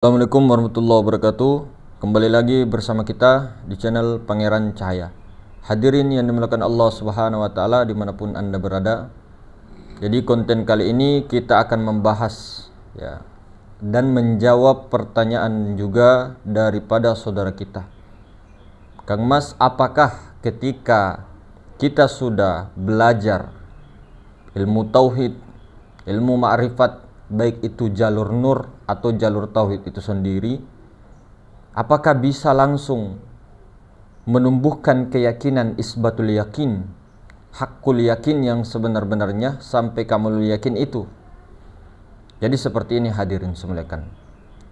Assalamualaikum warahmatullahi wabarakatuh. Kembali lagi bersama kita di channel Pangeran Cahaya. Hadirin yang dimuliakan Allah Subhanahu wa taala dimanapun Anda berada. Jadi konten kali ini kita akan membahas dan menjawab pertanyaan juga daripada saudara kita. Kang Mas, apakah ketika kita sudah belajar ilmu tauhid, ilmu ma'rifat, baik itu jalur nur atau jalur tauhid itu sendiri, apakah bisa langsung menumbuhkan keyakinan isbatul yakin, hakul yakin yang sebenar-benarnya sampai kamulul yakin itu? Jadi seperti ini hadirin semuliakan.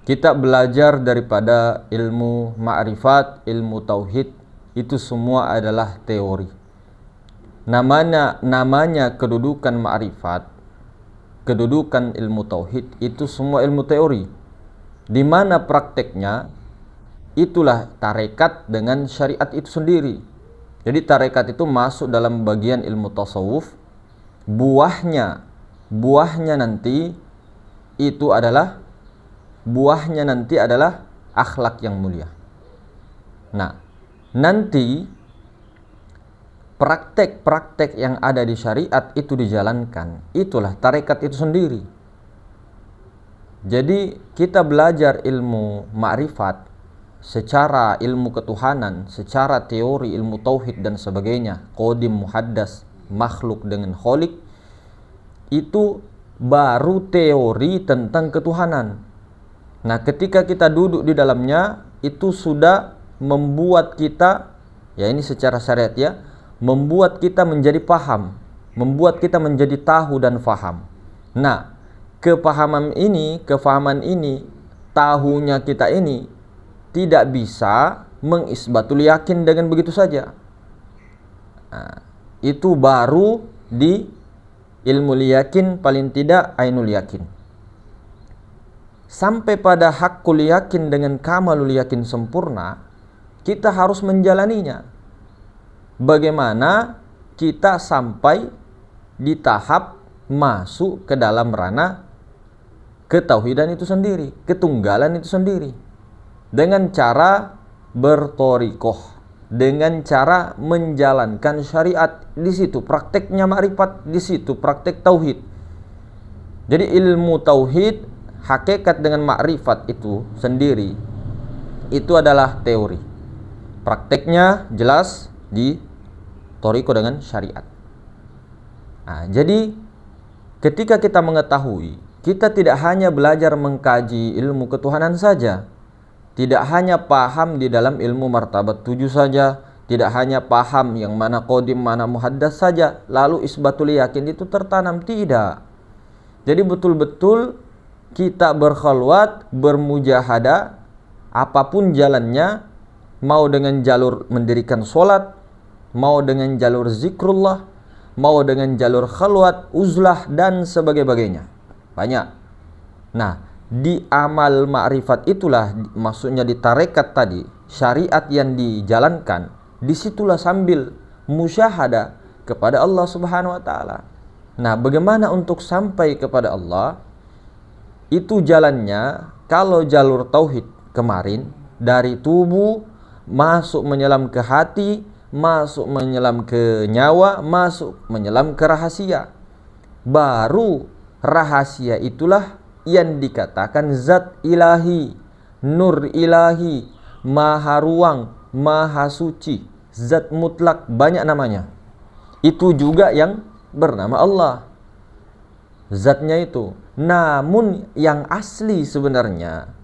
Kita belajar daripada ilmu ma'rifat, ilmu tauhid, itu semua adalah teori. Namanya kedudukan ma'rifat, kedudukan ilmu tauhid, itu semua ilmu teori. Di mana prakteknya itulah tarekat dengan syariat itu sendiri. Jadi tarekat itu masuk dalam bagian ilmu tasawuf. Buahnya nanti adalah akhlak yang mulia. Nah, nanti praktek-praktek yang ada di syariat itu dijalankan, itulah tarekat itu sendiri. Jadi kita belajar ilmu ma'rifat secara ilmu ketuhanan, secara teori ilmu tauhid dan sebagainya, qadim, muhaddas, makhluk dengan kholik, itu baru teori tentang ketuhanan. Nah, ketika kita duduk di dalamnya, itu sudah membuat kita, ya ini secara syariat ya, membuat kita menjadi paham, membuat kita menjadi tahu dan faham. Nah, kefahaman ini, tahunya kita ini tidak bisa mengisbatul yakin dengan begitu saja. Nah, itu baru di ilmu yakin, paling tidak ainul yakin. Sampai pada hakul yakin dengan kamalul yakin sempurna, kita harus menjalaninya. Bagaimana kita sampai di tahap masuk ke dalam ranah ketauhidan itu sendiri, ketunggalan itu sendiri, dengan cara bertorikoh, dengan cara menjalankan syariat. Di situ prakteknya ma'rifat, di situ praktek tauhid. Jadi ilmu tauhid, hakikat dengan ma'rifat itu sendiri, itu adalah teori. Prakteknya jelas di toriko dengan syariat. Nah, jadi ketika kita mengetahui, kita tidak hanya belajar mengkaji ilmu ketuhanan saja, tidak hanya paham di dalam ilmu martabat 7 saja, tidak hanya paham yang mana qadim, mana muhaddas saja, lalu isbatul yakin itu tertanam, tidak. Jadi betul-betul kita berkhalwat, bermujahadah, apapun jalannya, mau dengan jalur mendirikan sholat, mau dengan jalur zikrullah, mau dengan jalur khalwat, uzlah, dan sebagainya. Banyak. Nah, di amal ma'rifat itulah, maksudnya di tarekat tadi, syariat yang dijalankan, disitulah sambil musyahadah kepada Allah Subhanahu wa ta'ala. Nah, bagaimana untuk sampai kepada Allah? Itu jalannya, kalau jalur tauhid kemarin, dari tubuh, masuk menyelam ke hati, masuk menyelam ke nyawa, masuk menyelam ke rahasia. Baru rahasia itulah yang dikatakan zat ilahi, nur ilahi, maha ruang, maha suci, zat mutlak, banyak namanya. Itu juga yang bernama Allah, zatnya itu. Namun yang asli sebenarnya,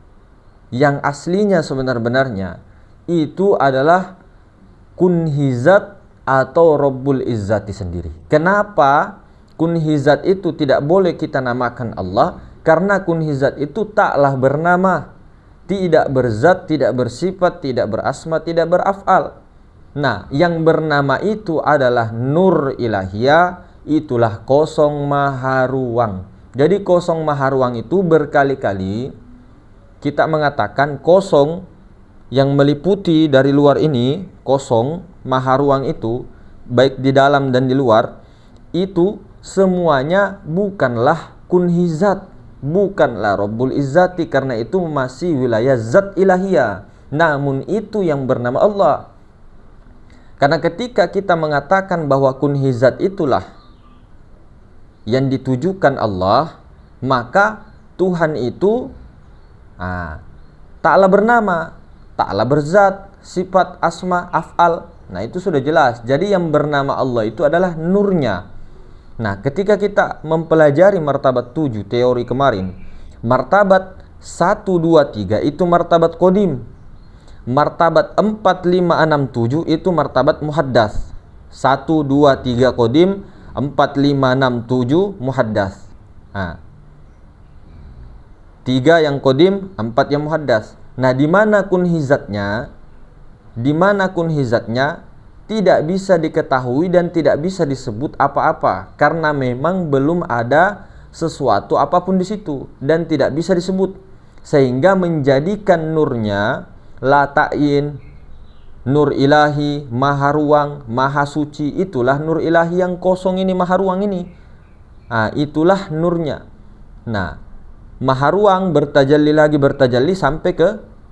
yang aslinya sebenar-benarnya, itu adalah kunhizat atau Rabbul Izzati sendiri. Kenapa kunhizat itu tidak boleh kita namakan Allah? Karena kunhizat itu taklah bernama, tidak berzat, tidak bersifat, tidak berasma, tidak beraf'al. Nah, yang bernama itu adalah nur ilahiyah, itulah kosong maha ruang. Jadi kosong maha ruang itu berkali-kali kita mengatakan kosong yang meliputi dari luar ini, kosong maha ruang itu, baik di dalam dan di luar, itu semuanya bukanlah kunhizat, bukanlah Rabbul Izzati, karena itu masih wilayah zat ilahiyah, namun itu yang bernama Allah. Karena ketika kita mengatakan bahwa kunhi zat itulah yang ditujukan Allah, maka Tuhan itu ta'ala bernama, ta'ala berzat, sifat, asma, af'al. Nah itu sudah jelas. Jadi yang bernama Allah itu adalah nurnya. Nah ketika kita mempelajari martabat 7 teori kemarin, martabat 1, 2, 3 itu martabat qadim. Martabat 4, 5, 6, 7 itu martabat muhaddas. 1, 2, 3 qadim, 4, 5, 6, 7 muhaddas. 3 yang qadim, 4 yang muhaddas. Nah, di mana kunhizatnya? Di mana kunhizatnya? Tidak bisa diketahui dan tidak bisa disebut apa-apa karena memang belum ada sesuatu apapun di situ dan tidak bisa disebut, sehingga menjadikan nurnya la ta'yin, nur ilahi, maha ruang, maha suci. Itulah nur ilahi yang kosong ini, maha ruang ini. Itulah nurnya. Nah, maha ruang bertajalli lagi, bertajalli sampai ke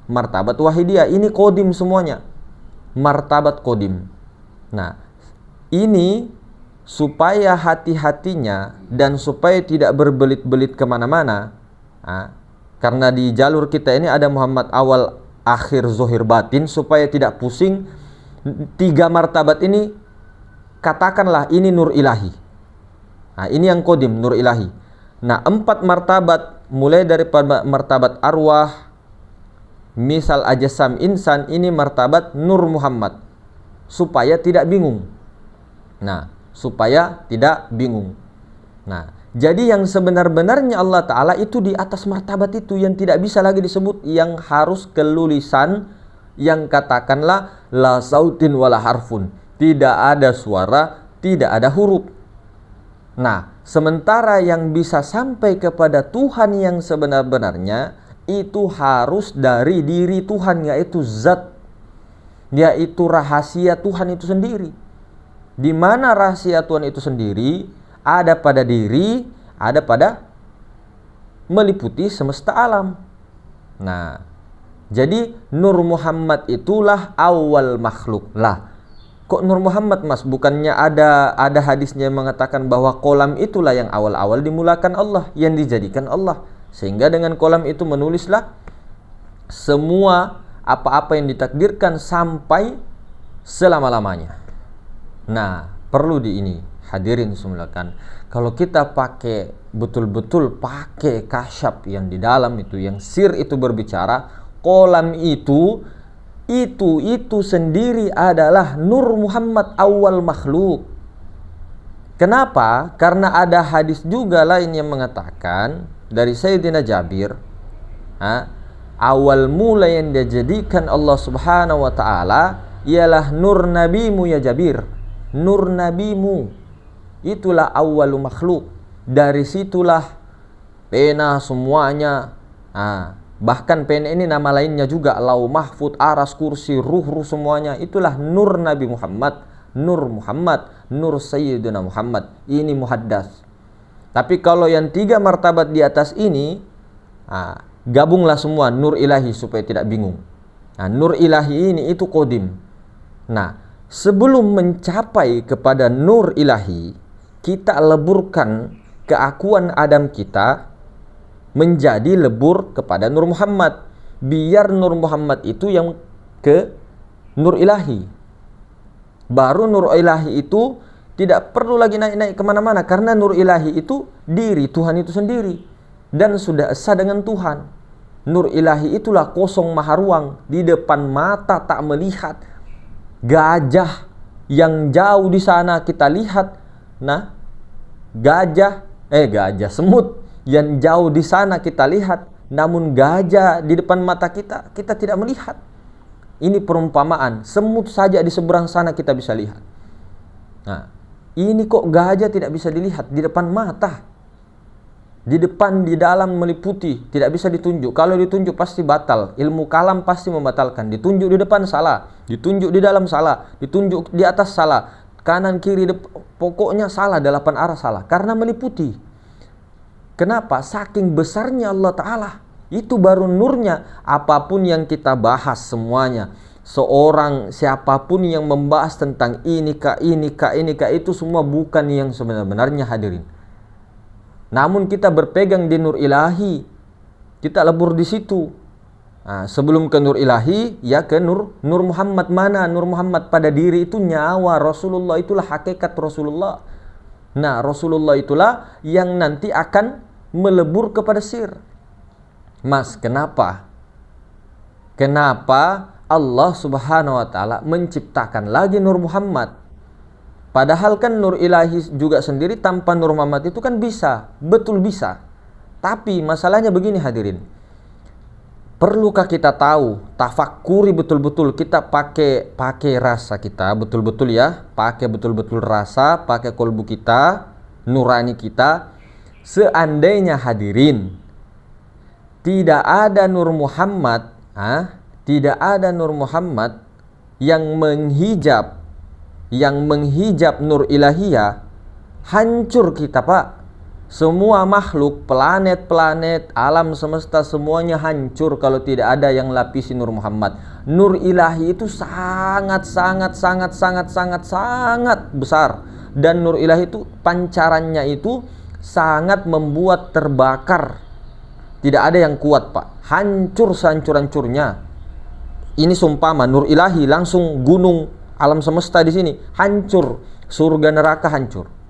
martabat wahidiyah. Ini qadim semuanya, martabat qadim. Nah, ini supaya hati-hatinya dan supaya tidak berbelit-belit kemana-mana, karena di jalur kita ini ada Muhammad awal, akhir, zohir, batin. Supaya tidak pusing, 3 martabat ini katakanlah ini nur ilahi. Ini yang qadim, nur ilahi. Nah, 4 martabat mulai dari martabat arwah, misal ajasam insan, ini martabat nur Muhammad, supaya tidak bingung. Nah, supaya tidak bingung. Nah, jadi yang sebenar-benarnya Allah Ta'ala itu di atas martabat itu yang tidak bisa lagi disebut, yang harus kelulisan, yang katakanlah la sautin wala harfun, tidak ada suara, tidak ada huruf. Nah, sementara yang bisa sampai kepada Tuhan yang sebenar-benarnya itu harus dari diri Tuhan, yaitu zat, yaitu rahasia Tuhan itu sendiri. Di mana rahasia Tuhan itu sendiri? Ada pada diri, ada pada meliputi semesta alam. Nah, jadi Nur Muhammad itulah awal makhluk. Lah, kok Nur Muhammad, Mas? Bukannya ada hadisnya yang mengatakan bahwa kolam itulah yang awal-awal dimulakan Allah, yang dijadikan Allah, sehingga dengan kolam itu menulislah semua apa-apa yang ditakdirkan sampai selama-lamanya. Nah, perlu hadirin semulakan, kalau kita pakai betul-betul pakai kasyaf yang di dalam itu, yang sir itu berbicara, kolam itu sendiri adalah Nur Muhammad awal makhluk. Kenapa? Karena ada hadis juga lain yang mengatakan dari Sayyidina Jabir, awal mula yang dijadikan Allah Subhanahu wa Ta'ala ialah nur nabimu ya Jabir. Nur nabimu itulah awal makhluk. Dari situlah pena semuanya. Bahkan pena ini nama lainnya juga, lau mahfud, aras, kursi, ruh semuanya. Itulah nur Nabi Muhammad, Nur Muhammad, Nur Sayyidina Muhammad. Ini muhaddas. Tapi kalau yang 3 martabat di atas ini, gabunglah semua nur ilahi supaya tidak bingung. Nur ilahi ini itu qadim. Nah, sebelum mencapai kepada nur ilahi, kita leburkan keakuan Adam kita menjadi lebur kepada Nur Muhammad. Biar Nur Muhammad itu yang ke Nur ilahi. Baru Nur ilahi itu tidak perlu lagi naik-naik kemana-mana, karena Nur ilahi itu diri Tuhan itu sendiri dan sudah esa dengan Tuhan. Nur ilahi itulah kosong maha ruang, di depan mata tak melihat. Gajah yang jauh di sana kita lihat. Nah, semut yang jauh di sana kita lihat, namun gajah di depan mata kita tidak melihat. Ini perumpamaan, semut saja di seberang sana kita bisa lihat. Nah, ini kok gajah tidak bisa dilihat di depan mata. Di depan, di dalam meliputi, tidak bisa ditunjuk. Kalau ditunjuk pasti batal. Ilmu kalam pasti membatalkan. Ditunjuk di depan salah, ditunjuk di dalam salah, ditunjuk di atas salah, kanan kiri pokoknya salah, 8 arah salah, karena meliputi. Kenapa? Saking besarnya Allah Ta'ala. Itu baru nurnya. Apapun yang kita bahas semuanya, seorang siapapun yang membahas tentang ini kah itu semua bukan yang sebenarnya hadirin. Namun kita berpegang di nur ilahi, kita lebur di situ. Nah, sebelum ke nur ilahi, ya ke nur Muhammad. Mana nur Muhammad? Pada diri itu nyawa Rasulullah, itulah hakikat Rasulullah. Nah, Rasulullah itulah yang nanti akan melebur kepada sir. Mas, kenapa Allah Subhanahu wa Ta'ala menciptakan lagi nur Muhammad? Padahal kan nur ilahi juga sendiri tanpa nur Muhammad itu kan bisa, betul bisa. Tapi masalahnya begini hadirin, perlukah kita tahu, tafakuri betul-betul, kita pakai rasa kita betul-betul ya, pakai betul-betul rasa, pakai kolbu kita, nurani kita. Seandainya hadirin tidak ada nur Muhammad, tidak ada nur Muhammad yang menghijab nur ilahiyah, hancur kita Pak. Semua makhluk, planet-planet, alam semesta semuanya hancur kalau tidak ada yang lapisi nur Muhammad. Nur ilahi itu sangat besar, dan nur ilahi itu pancarannya itu sangat membuat terbakar. Tidak ada yang kuat Pak, hancur sehancur-hancurnya. Ini sumpama nur ilahi langsung gunung alam semesta di sini hancur, surga neraka hancur.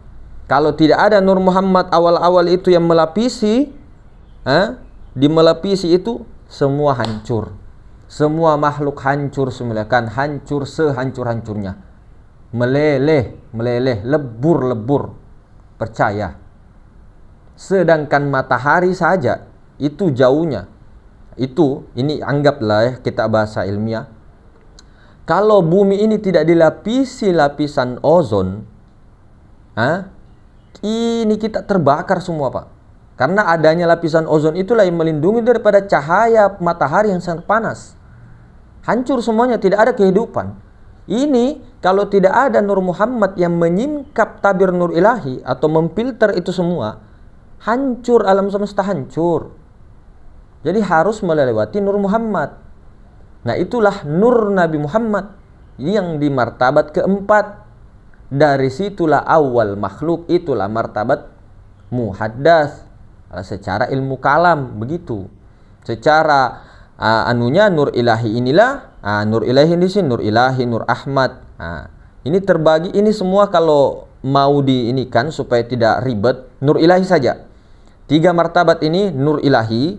Kalau tidak ada nur Muhammad awal-awal itu yang melapisi, melapisi itu semua hancur. Semua makhluk hancur semula, kan hancur sehancur-hancurnya. Meleleh, lebur. Percaya. Sedangkan matahari saja itu jauhnya. Ini anggaplah ya, kita bahasa ilmiah. Kalau bumi ini tidak dilapisi lapisan ozon, ini kita terbakar semua Pak. Karena adanya lapisan ozon itulah yang melindungi daripada cahaya matahari yang sangat panas. Hancur semuanya, tidak ada kehidupan. Ini kalau tidak ada nur Muhammad yang menyingkap tabir nur ilahi atau memfilter itu semua, hancur alam semesta, hancur. Jadi harus melewati nur Muhammad. Nah, itulah nur Nabi Muhammad yang di martabat keempat. Dari situlah awal makhluk, itulah martabat muhaddas. Secara ilmu kalam begitu. Secara nur ilahi inilah, nur ilahi di sini, nur ilahi, nur Ahmad. Ini terbagi, ini semua kalau mau diinikan supaya tidak ribet, nur ilahi saja. 3 martabat ini nur ilahi,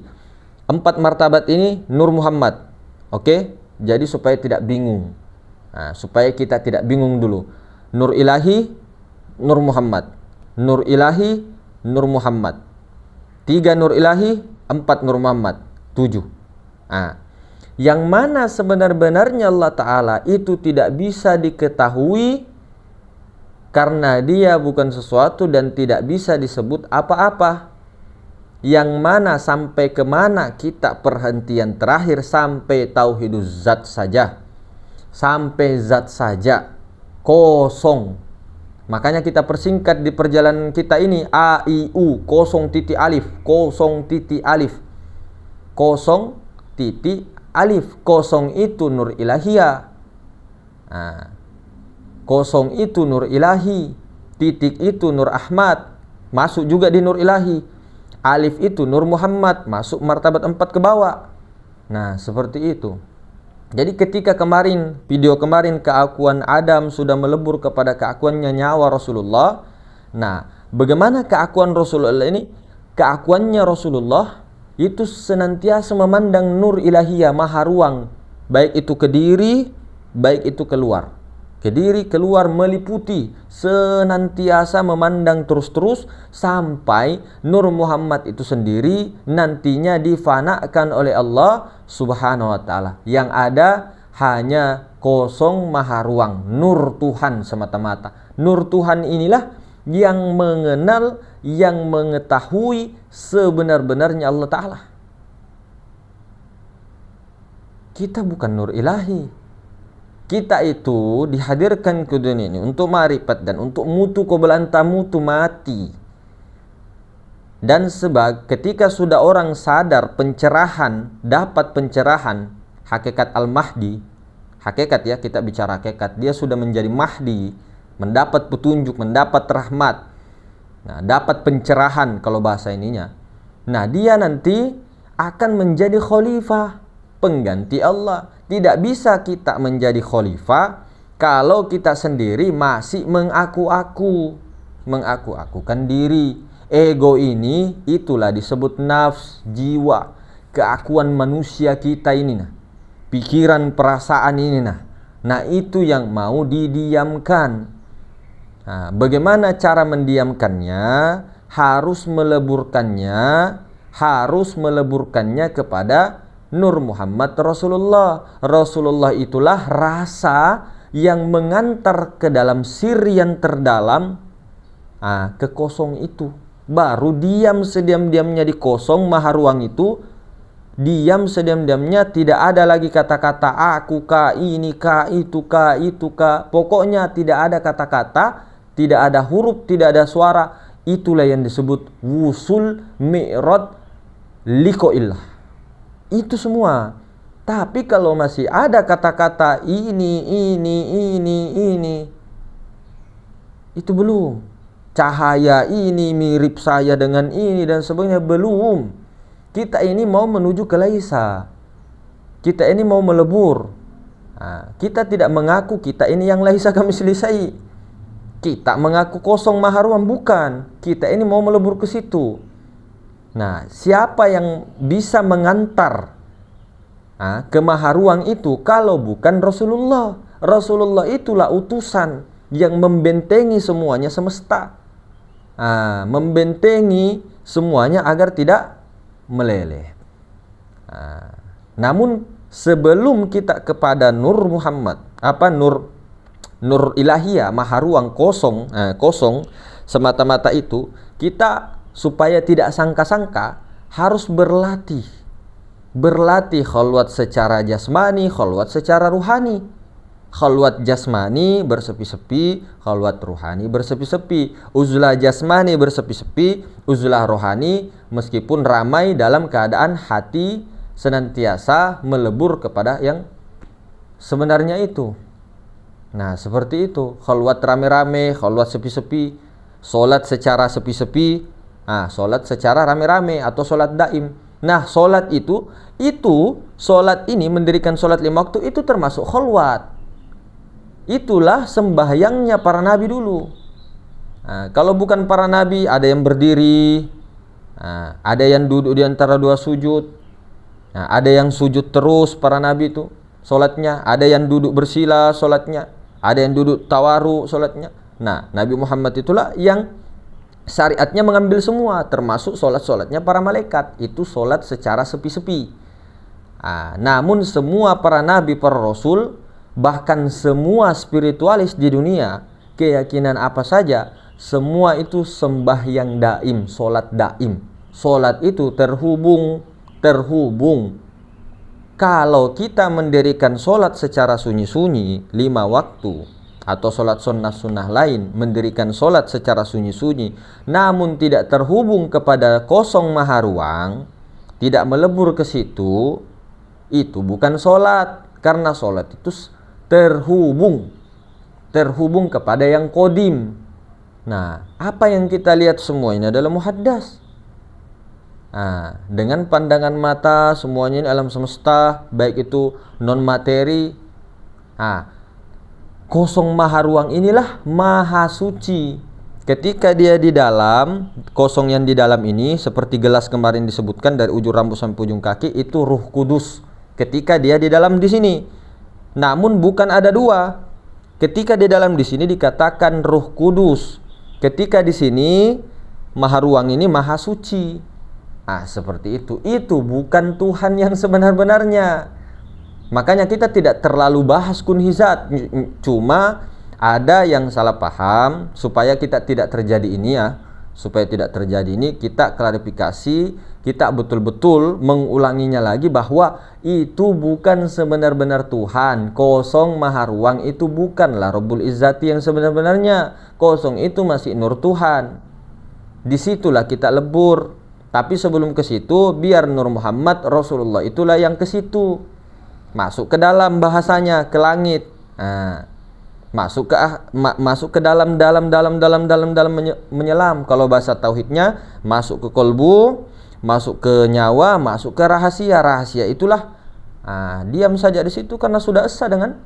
4 martabat ini nur Muhammad. Oke? Jadi supaya tidak bingung. Supaya kita tidak bingung dulu. Nur ilahi, nur Muhammad. Nur ilahi, nur Muhammad. 3 nur ilahi, 4 nur Muhammad. 7. Yang mana sebenar-benarnya Allah Ta'ala itu tidak bisa diketahui karena dia bukan sesuatu dan tidak bisa disebut apa-apa. Yang mana sampai kemana kita perhentian terakhir, sampai tauhiduz zat saja. Sampai zat saja, kosong. Makanya kita persingkat di perjalanan kita ini A, I, U, 0 titik alif, 0 titik alif, 0 titik alif. 0 itu nur ilahiyah, 0 itu nur ilahi, titik itu nur Ahmad, masuk juga di nur ilahi. Alif itu nur Muhammad, masuk martabat 4 ke bawah. Nah, seperti itu. Jadi ketika video kemarin keakuan Adam sudah melebur kepada keakuannya nyawa Rasulullah. Nah, bagaimana keakuan Rasulullah ini? Keakuannya Rasulullah itu senantiasa memandang nur ilahiyah maha ruang, baik itu ke diri, baik itu keluar. Ke diri, keluar, meliputi, senantiasa memandang terus-terus sampai nur Muhammad itu sendiri nantinya difanakan oleh Allah Subhanahu wa Ta'ala. Yang ada hanya kosong maha ruang, nur Tuhan semata-mata. Nur Tuhan inilah yang mengenal, yang mengetahui sebenar-benarnya Allah Ta'ala. Kita bukan nur ilahi. Kita itu dihadirkan ke dunia ini untuk ma'rifat dan untuk mutu ko belanta mutu mati. Dan ketika sudah orang sadar pencerahan, dapat pencerahan hakikat Al-Mahdi, hakikat ya, kita bicara hakikat, dia sudah menjadi Mahdi, mendapat petunjuk, mendapat rahmat, nah, dapat pencerahan kalau bahasa ininya. Nah, dia nanti akan menjadi khalifah, pengganti Allah. Tidak bisa kita menjadi khalifah kalau kita sendiri masih mengaku-akukan diri. Ego ini itulah disebut nafs, jiwa, keakuan manusia kita ini nah. Pikiran, perasaan ini nah. Nah, itu yang mau didiamkan. Nah, bagaimana cara mendiamkannya? Harus meleburkannya kepada Nur Muhammad Rasulullah. Rasulullah itulah rasa yang mengantar ke dalam sir yang terdalam, ke kosong itu. Baru diam sediam-diamnya di kosong maha ruang itu, diam sediam-diamnya, tidak ada lagi kata-kata aku kah, ini kah, itu kah, itu kah. Pokoknya tidak ada kata-kata, tidak ada huruf, tidak ada suara. Itulah yang disebut wusul mi'rad liqa'illah. Itu semua. Tapi kalau masih ada kata-kata ini, itu belum. Cahaya ini mirip saya dengan ini dan sebagainya, belum. Kita ini mau menuju ke laisa. Kita ini mau melebur. Nah, kita tidak mengaku kita ini yang laisa kamisli syai'. Kita mengaku kosong maharuam, bukan. Kita ini mau melebur ke situ. Nah, siapa yang bisa mengantar ke maharuang itu kalau bukan Rasulullah? Rasulullah itulah utusan yang membentengi semuanya semesta. Membentengi semuanya agar tidak meleleh. Namun sebelum kita kepada Nur Muhammad, Nur ilahiyah, maharuang kosong semata-mata itu, kita supaya tidak sangka-sangka harus berlatih khalwat secara jasmani, khalwat secara ruhani. Khalwat jasmani bersepi-sepi, khalwat ruhani bersepi-sepi. Uzlah jasmani bersepi-sepi, uzlah rohani meskipun ramai dalam keadaan hati senantiasa melebur kepada yang sebenarnya itu. Nah, seperti itu. Khalwat rame-rame, khalwat sepi-sepi, solat secara sepi-sepi, solat secara rame-rame atau solat daim. Nah, solat itu solat ini, mendirikan solat 5 waktu itu termasuk khalwat. Itulah sembahyangnya para nabi dulu. Kalau bukan para nabi, ada yang berdiri, ada yang duduk di antara dua sujud, ada yang sujud terus para nabi itu solatnya, ada yang duduk bersila solatnya, ada yang duduk tawaru solatnya. Nah, Nabi Muhammad itulah yang syariatnya mengambil semua, termasuk solat-solatnya para malaikat. Itu solat secara sepi-sepi. Namun semua para nabi, para rasul, bahkan semua spiritualis di dunia, keyakinan apa saja, semua itu sembahyang daim, solat daim. Solat itu terhubung. Kalau kita mendirikan solat secara sunyi-sunyi 5 waktu, atau solat sunnah lain, mendirikan solat secara sunyi-sunyi, namun tidak terhubung kepada kosong maharuang, tidak melebur ke situ, itu bukan solat. Karena solat itu terhubung kepada yang kodim. Nah, apa yang kita lihat semua ini adalah muhaddas. Dengan pandangan mata semuanya ini alam semesta, baik itu non materi. Kosong maharuang inilah maha suci. Ketika dia di dalam, kosong yang di dalam ini seperti gelas kemarin disebutkan dari ujung rambut sampai ujung kaki, itu Ruh Kudus. Ketika dia di dalam di sini. Namun bukan ada dua. Ketika di dalam di sini dikatakan Ruh Kudus. Ketika di sini maharuang ini maha suci. Seperti itu. Itu bukan Tuhan yang sebenar-benarnya. Makanya kita tidak terlalu bahas kunhizat. Cuma ada yang salah paham. Supaya kita tidak terjadi ini ya. Supaya tidak terjadi ini, kita klarifikasi, kita betul-betul mengulanginya lagi bahwa itu bukan sebenar-benar Tuhan. Kosong maharuang itu bukanlah Rabbul Izzati yang sebenar-benarnya. Kosong itu masih nur Tuhan. disitulah kita lebur. Tapi sebelum ke situ, biar Nur Muhammad Rasulullah itulah yang ke situ, masuk ke dalam bahasanya, ke langit. Nah, masuk ke dalam menyelam. Kalau bahasa tauhidnya, masuk ke kolbu, masuk ke nyawa, masuk ke rahasia itulah. Nah, diam saja di situ karena sudah esa dengan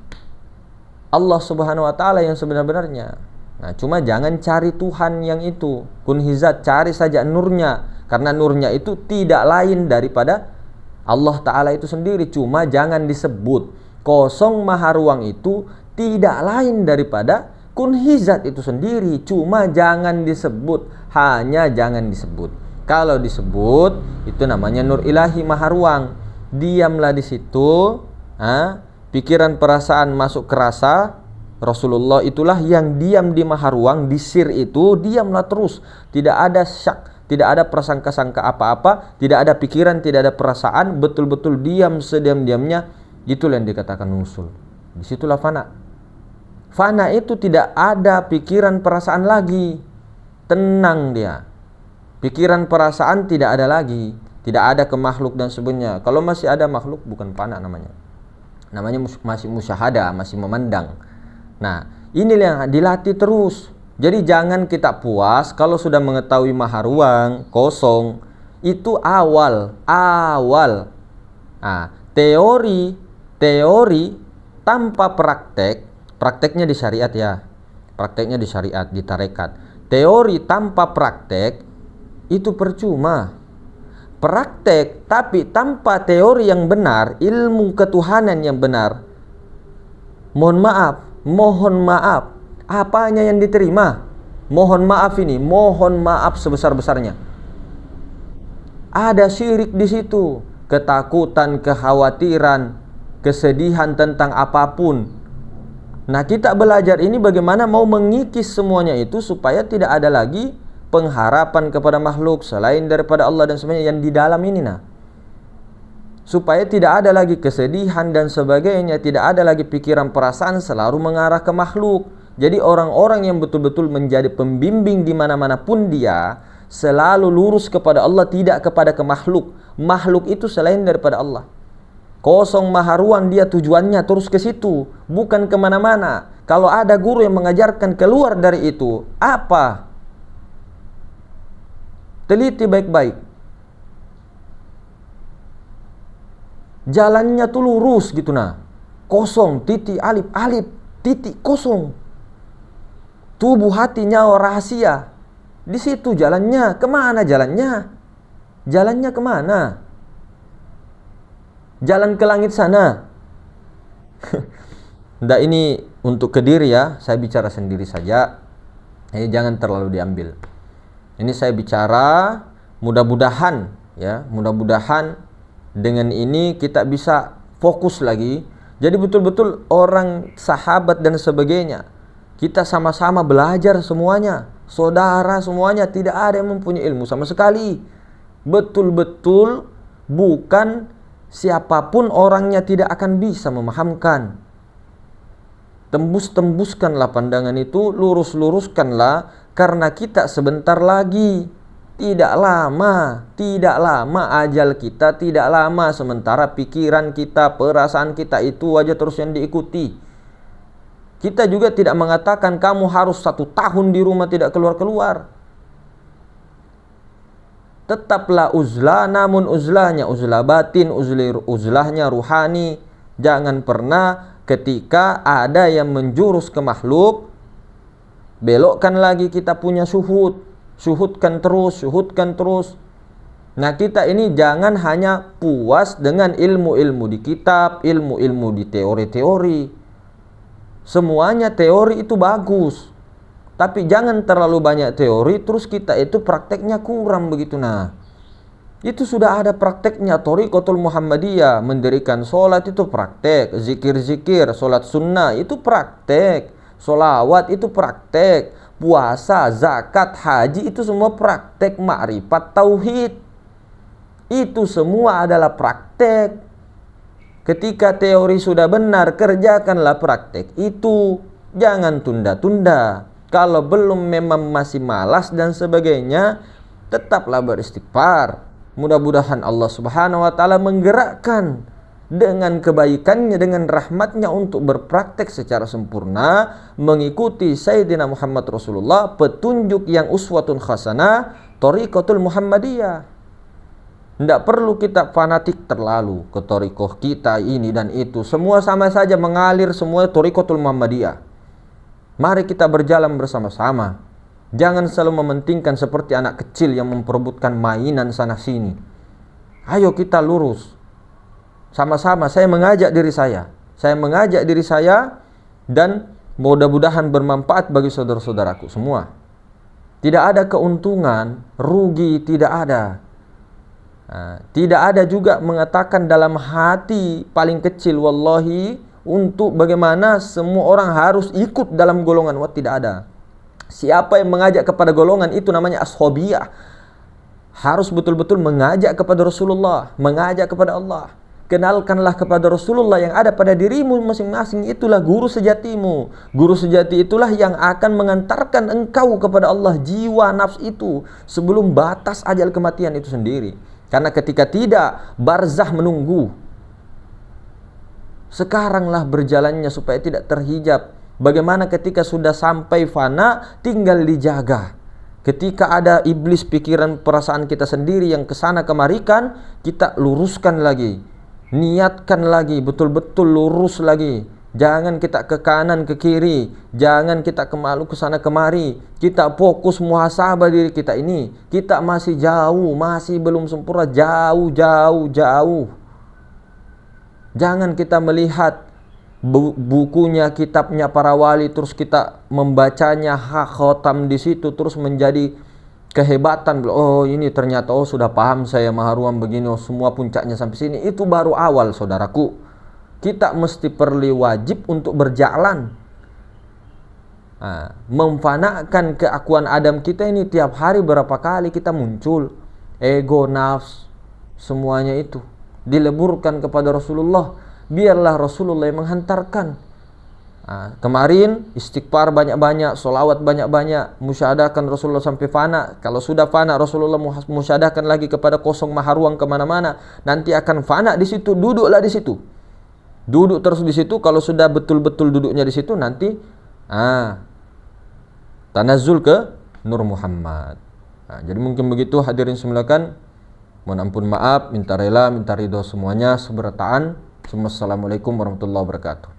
Allah Subhanahu wa taala yang sebenar-benarnya. Nah, cuma jangan cari Tuhan yang itu, kunhizat, cari saja nurnya, karena nurnya itu tidak lain daripada Allah taala itu sendiri. Cuma jangan disebut. Kosong maha ruang itu tidak lain daripada kunhizat itu sendiri. Cuma jangan disebut, hanya jangan disebut. Kalau disebut itu namanya nur ilahi maha ruang. Diamlah di situ. Pikiran perasaan masuk ke rasa. Rasulullah itulah yang diam di maha ruang, di sir itu diamlah terus. Tidak ada syak, tidak ada prasangka-sangka apa-apa, tidak ada pikiran, tidak ada perasaan, betul-betul diam sediam-diamnya. Itulah yang dikatakan usul. Disitulah fana. Fana itu tidak ada pikiran perasaan lagi. Tenang dia. Pikiran perasaan tidak ada lagi. Tidak ada ke makhluk dan sebagainya. Kalau masih ada makhluk, bukan fana namanya. Namanya masih musyahadah, masih memandang. Nah, inilah yang dilatih terus. Jadi jangan kita puas kalau sudah mengetahui maha ruang, kosong. Itu awal. Nah, teori tanpa prakteknya di syariat ya. Prakteknya di syariat, di tarekat. Teori tanpa praktek itu percuma. Praktek tapi tanpa teori yang benar, ilmu ketuhanan yang benar, mohon maaf, apanya yang diterima? Mohon maaf sebesar-besarnya. Ada syirik di situ, ketakutan, kekhawatiran, kesedihan tentang apapun. Nah, kita belajar ini bagaimana mau mengikis semuanya itu supaya tidak ada lagi pengharapan kepada makhluk selain daripada Allah dan sebagainya yang di dalam ini. Nah, supaya tidak ada lagi kesedihan dan sebagainya, tidak ada lagi pikiran perasaan selalu mengarah ke makhluk. Jadi orang-orang yang betul-betul menjadi pembimbing di mana-mana pun dia selalu lurus kepada Allah, tidak kepada ke makhluk. Makhluk itu selain daripada Allah. Kosong maha ruang, dia tujuannya terus ke situ, bukan kemana-mana. Kalau ada guru yang mengajarkan keluar dari itu, apa? Teliti baik-baik. Jalannya tuh lurus gitu nah. Kosong, titik, alif, titik, kosong. Tubuh, hati, nyawa, rahasia. Di situ jalannya. Kemana jalannya? Jalannya kemana? Jalan ke langit sana. Nggak, ini untuk ke diri ya. Saya bicara sendiri saja. Jangan terlalu diambil. Ini saya bicara, mudah-mudahan ya, mudah-mudahan dengan ini kita bisa fokus lagi. Jadi betul-betul orang, sahabat dan sebagainya, kita sama-sama belajar semuanya, saudara semuanya, tidak ada yang mempunyai ilmu sama sekali. Betul-betul bukan siapapun orangnya tidak akan bisa memahamkan. Tembuskanlah pandangan itu, luruskanlah. Karena kita sebentar lagi, tidak lama ajal kita, tidak lama. Sementara pikiran kita, perasaan kita itu aja terus yang diikuti. Kita juga tidak mengatakan kamu harus 1 tahun di rumah tidak keluar-keluar. Tetaplah uzlah, namun uzlahnya uzlah batin, uzlahnya ruhani. Jangan pernah ketika ada yang menjurus ke makhluk, belokkan lagi kita punya syuhudkan terus. Nah, kita ini jangan hanya puas dengan ilmu-ilmu di kitab, ilmu-ilmu di teori-teori. Semuanya teori itu bagus, tapi jangan terlalu banyak teori terus kita itu prakteknya kurang begitu. Nah, itu sudah ada prakteknya. Thariqatul Muhammadiyah, mendirikan sholat itu praktek, zikir-zikir, sholat sunnah itu praktek, sholawat itu praktek, puasa, zakat, haji itu semua praktek, ma'rifat, tauhid itu semua adalah praktek. Ketika teori sudah benar, kerjakanlah praktek itu, jangan tunda-tunda. Kalau belum memang masih malas dan sebagainya, tetaplah beristighfar. Mudah-mudahan Allah Subhanahu wa taala menggerakkan dengan kebaikannya, dengan rahmatnya untuk berpraktek secara sempurna mengikuti Sayyidina Muhammad Rasulullah, petunjuk yang uswatun hasanah, thariqatul Muhammadiyah. Tidak perlu kita fanatik terlalu ke thariqah kita ini dan itu, semua sama saja mengalir, semua thariqatul Muhammadiyah. Mari kita berjalan bersama-sama. Jangan selalu mementingkan seperti anak kecil yang memperebutkan mainan sana sini. Ayo kita lurus. Sama-sama saya mengajak diri saya. Saya mengajak diri saya dan mudah-mudahan bermanfaat bagi saudara-saudaraku semua. Tidak ada keuntungan, rugi tidak ada. Tidak ada juga mengatakan dalam hati paling kecil wallahi untuk bagaimana semua orang harus ikut dalam golongan. Wah, tidak ada. Siapa yang mengajak kepada golongan itu namanya ashabiyah. Harus betul-betul mengajak kepada Rasulullah, mengajak kepada Allah. Kenalkanlah kepada Rasulullah yang ada pada dirimu masing-masing. Itulah guru sejatimu. Guru sejati itulah yang akan mengantarkan engkau kepada Allah, jiwa nafs itu, sebelum batas ajal kematian itu sendiri. Karena ketika tidak, barzah menunggu. Sekaranglah berjalannya supaya tidak terhijab. Bagaimana ketika sudah sampai fana, tinggal dijaga. Ketika ada iblis pikiran perasaan kita sendiri yang kesana kemarikan, kita luruskan lagi, niatkan lagi, betul-betul lurus lagi. Jangan kita ke kanan ke kiri, jangan kita kemalu kesana kemari. Kita fokus muhasabah diri kita ini. Kita masih jauh, masih belum sempurna, jauh. Jangan kita melihat bukunya, kitabnya para wali, terus kita membacanya khotam di situ, terus menjadi kehebatan. Oh ini ternyata, oh sudah paham saya maharuam begini, oh semua puncaknya sampai sini. Itu baru awal saudaraku. Kita mesti perlu wajib untuk berjalan, memfanakan keakuan Adam kita ini. Tiap hari berapa kali kita muncul, ego, nafs, semuanya itu dileburkan kepada Rasulullah. Biarlah Rasulullah yang menghantarkan. Kemarin istighfar banyak-banyak, solawat banyak-banyak, musyahadahkan Rasulullah sampai fana. Kalau sudah fana, Rasulullah musyahadahkan lagi kepada kosong maharuang kemana-mana. Nanti akan fana di situ, duduklah di situ, duduk terus di situ. Kalau sudah betul-betul duduknya di situ, nanti tanazul ke Nur Muhammad. Jadi mungkin begitu hadirin semulakan. Mohon ampun maaf, minta rela, minta ridho semuanya, seberataan. Assalamualaikum warahmatullahi wabarakatuh.